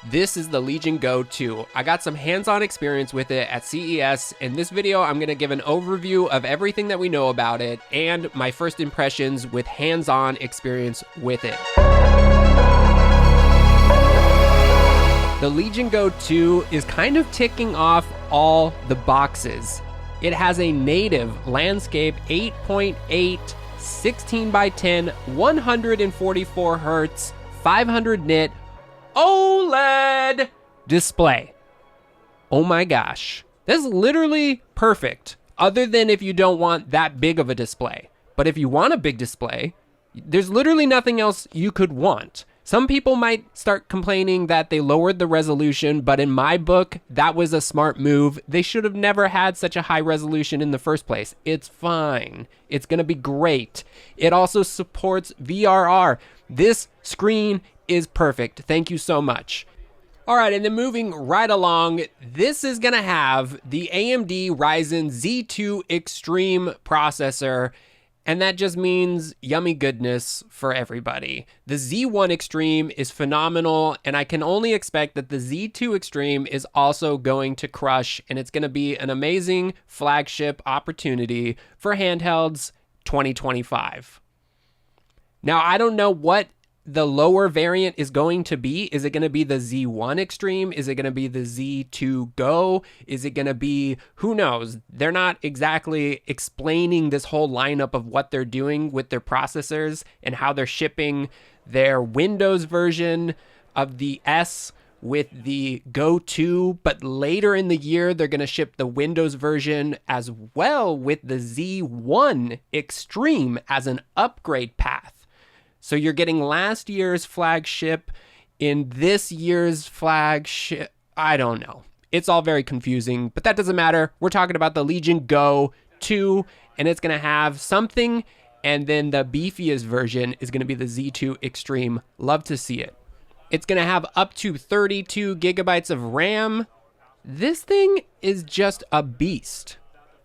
This is the Legion Go 2. I got some hands-on experience with it at CES. In this video, I'm going to give an overview of everything that we know about it and my first impressions with hands-on experience with it. The Legion Go 2 is kind of ticking off all the boxes. It has a native landscape 8.8, 16 by 10, 144 hertz, 500 nit OLED display. Oh my gosh. That's literally perfect, other than if you don't want that big of a display. But if you want a big display, there's literally nothing else you could want. Some people might start complaining that they lowered the resolution, but in my book, that was a smart move. They should have never had such a high resolution in the first place. It's fine. It's going to be great. It also supports VRR. This screen is perfect. Thank you so much. All right, and then moving right along, this is going to have the AMD Ryzen Z2 Extreme processor. And that just means yummy goodness for everybody. The Z1 Extreme is phenomenal, and I can only expect that the Z2 Extreme is also going to crush, and it's going to be an amazing flagship opportunity for handhelds 2025. Now, I don't know what the lower variant is going to be. Is it going to be the Z1 Extreme? Is it going to be the Z2 Go? Is it going to be, who knows? They're not exactly explaining this whole lineup of what they're doing with their processors and how they're shipping their Windows version of the S with the Go 2, but later in the year, they're going to ship the Windows version as well with the Z1 Extreme as an upgrade path. So you're getting last year's flagship in this year's flagship. I don't know. It's all very confusing, but that doesn't matter. We're talking about the Legion Go 2, and it's going to have something, and then the beefiest version is going to be the Z2 Extreme. Love to see it. It's going to have up to 32 gigabytes of RAM. This thing is just a beast.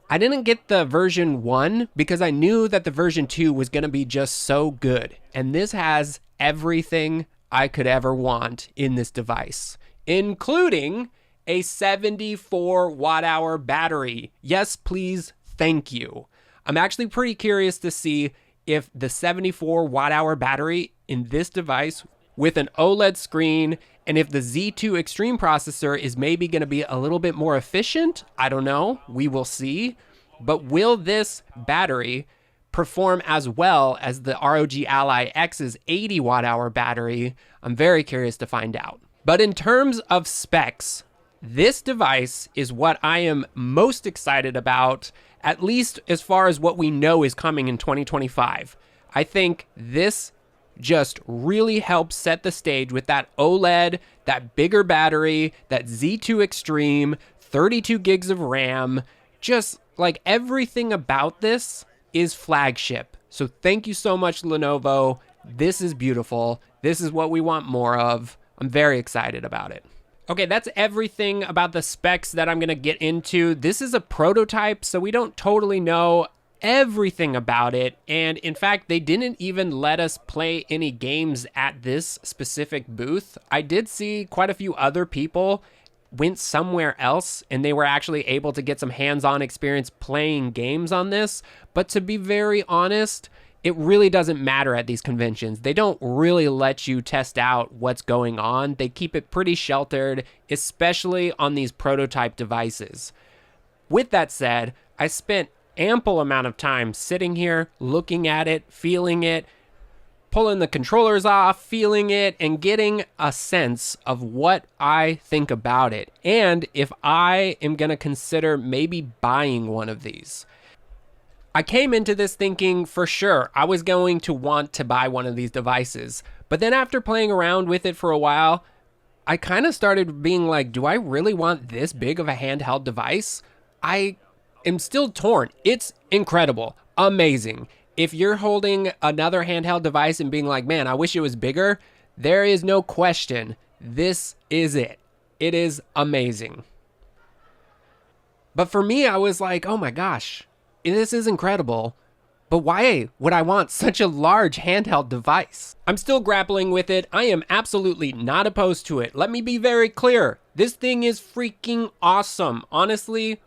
I didn't get the version 1 because I knew that the version 2 was going to be just so good. And this has everything I could ever want in this device, including a 74 watt-hour battery. Yes, please, thank you. I'm actually pretty curious to see if the 74 watt-hour battery in this device with an OLED screen, and if the Z2 Extreme processor is maybe going to be a little bit more efficient. I don't know. We will see. But will this battery perform as well as the ROG Ally X's 80 watt-hour battery? I'm very curious to find out. But in terms of specs, this device is what I am most excited about, at least as far as what we know is coming in 2025. I think this just really helps set the stage with that OLED, that bigger battery, that Z2 Extreme, 32 gigs of RAM. Just like everything about this is flagship. So thank you so much, Lenovo. This is beautiful. This is what we want more of. I'm very excited about it. Okay, that's everything about the specs that I'm going to get into. This is a prototype, so we don't totally know everything about it, and in fact they didn't even let us play any games at this specific booth. I did see quite a few other people went somewhere else and they were actually able to get some hands-on experience playing games on this, but to be very honest, it really doesn't matter at these conventions. They don't really let you test out what's going on. They keep it pretty sheltered, especially on these prototype devices. With that said, I spent ample amount of time sitting here, looking at it, feeling it, pulling the controllers off, feeling it, and getting a sense of what I think about it, and if I am going to consider maybe buying one of these. I came into this thinking for sure I was going to want to buy one of these devices, but then after playing around with it for a while, I kind of started being like, do I really want this big of a handheld device? I am still torn. It's incredible, amazing. If you're holding another handheld device and being like, man, I wish it was bigger, there is no question. This is it. It is amazing. But for me, I was like, oh my gosh, this is incredible. But why would I want such a large handheld device? I'm still grappling with it. I am absolutely not opposed to it. Let me be very clear. This thing is freaking awesome. Honestly,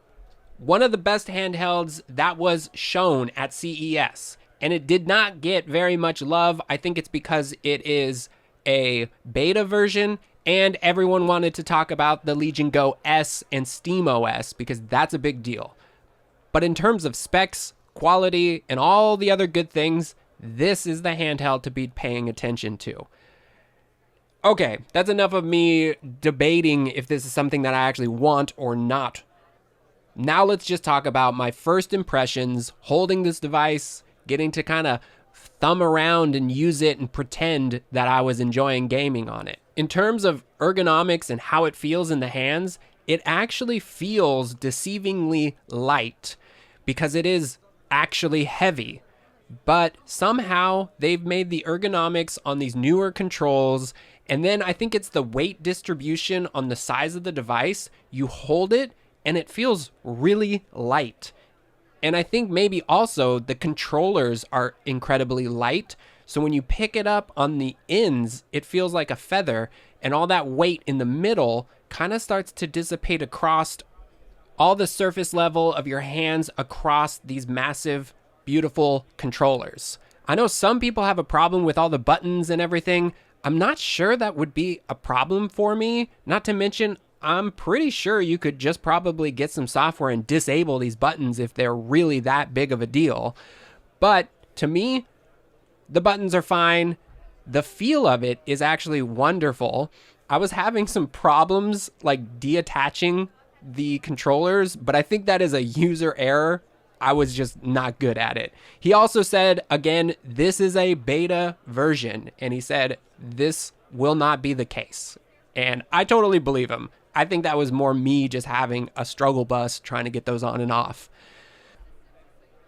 one of the best handhelds that was shown at CES. And it did not get very much love. I think it's because it is a beta version and everyone wanted to talk about the Legion Go S and SteamOS because that's a big deal. But in terms of specs, quality, and all the other good things, this is the handheld to be paying attention to. Okay, that's enough of me debating if this is something that I actually want or not. Now let's just talk about my first impressions holding this device, getting to kind of thumb around and use it and pretend that I was enjoying gaming on it. In terms of ergonomics and how it feels in the hands, it actually feels deceivingly light because it is actually heavy. But somehow they've made the ergonomics on these newer controls, and then I think it's the weight distribution on the size of the device. You hold it and it feels really light. And I think maybe also the controllers are incredibly light. So when you pick it up on the ends, it feels like a feather, and all that weight in the middle kind of starts to dissipate across all the surface level of your hands across these massive, beautiful controllers. I know some people have a problem with all the buttons and everything. I'm not sure that would be a problem for me. Not to mention, I'm pretty sure you could just probably get some software and disable these buttons if they're really that big of a deal. But to me, the buttons are fine. The feel of it is actually wonderful. I was having some problems like deattaching the controllers, but I think that is a user error. I was just not good at it. He also said, again, this is a beta version, and he said this will not be the case. And I totally believe him. I think that was more me just having a struggle bus trying to get those on and off.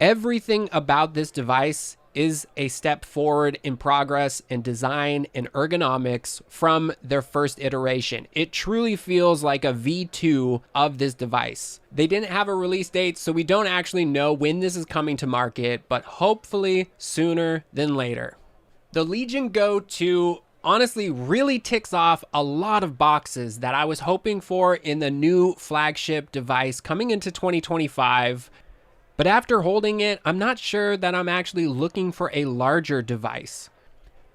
Everything about this device is a step forward in progress and design and ergonomics from their first iteration. It truly feels like a V2 of this device. They didn't have a release date, so we don't actually know when this is coming to market, but hopefully sooner than later. The Legion Go 2 honestly really ticks off a lot of boxes that I was hoping for in the new flagship device coming into 2025. But after holding it, I'm not sure that I'm actually looking for a larger device.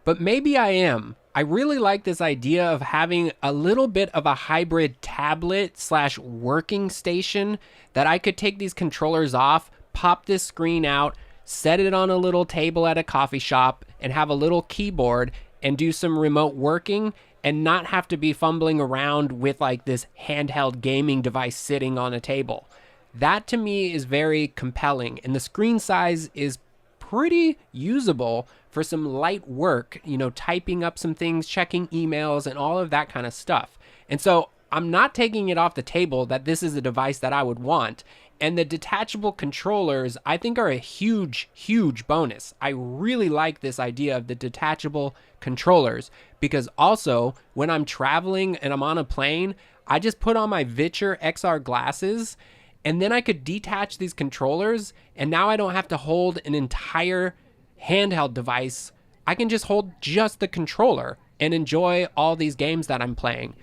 But maybe I am. I really like this idea of having a little bit of a hybrid tablet / working station that I could take these controllers off, pop this screen out, set it on a little table at a coffee shop, and have a little keyboard and do some remote working and not have to be fumbling around with like this handheld gaming device sitting on a table. That to me is very compelling, and the screen size is pretty usable for some light work, typing up some things, checking emails, and all of that kind of stuff. And so I'm not taking it off the table that this is a device that I would want. And the detachable controllers, I think, are a huge, huge bonus. I really like this idea of the detachable controllers because also when I'm traveling and I'm on a plane, I just put on my VITURE XR glasses and then I could detach these controllers, and now I don't have to hold an entire handheld device. I can just hold just the controller and enjoy all these games that I'm playing.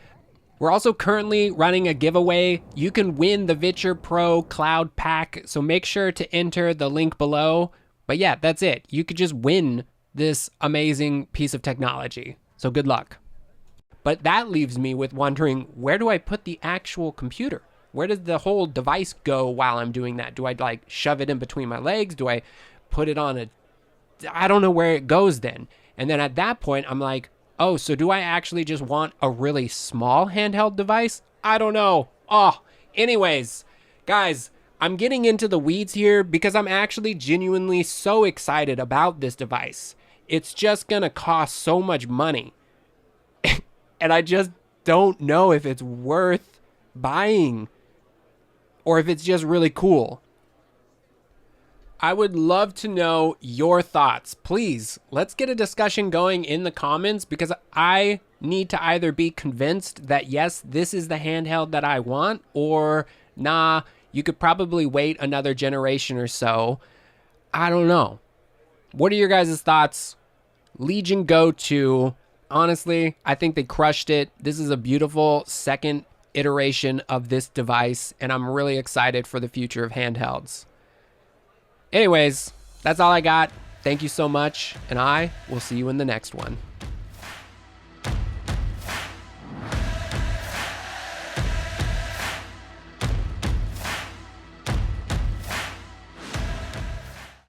We're also currently running a giveaway. You can win the VITURE Pro Cloud Pack, so make sure to enter the link below. But yeah, that's it. You could just win this amazing piece of technology. So good luck. But that leaves me with wondering, where do I put the actual computer? Where does the whole device go while I'm doing that? Do I like shove it in between my legs? Do I put it on I don't know where it goes then. And then at that point, I'm like, oh, so do I actually just want a really small handheld device? I don't know. Anyways, guys, I'm getting into the weeds here because I'm actually genuinely so excited about this device. It's just gonna cost so much money. And I just don't know if it's worth buying or if it's just really cool. I would love to know your thoughts. Please, let's get a discussion going in the comments because I need to either be convinced that yes, this is the handheld that I want, or nah, you could probably wait another generation or so. I don't know. What are your guys' thoughts? Legion Go 2. Honestly, I think they crushed it. This is a beautiful second iteration of this device, and I'm really excited for the future of handhelds. Anyways, that's all I got. Thank you so much, and I will see you in the next one.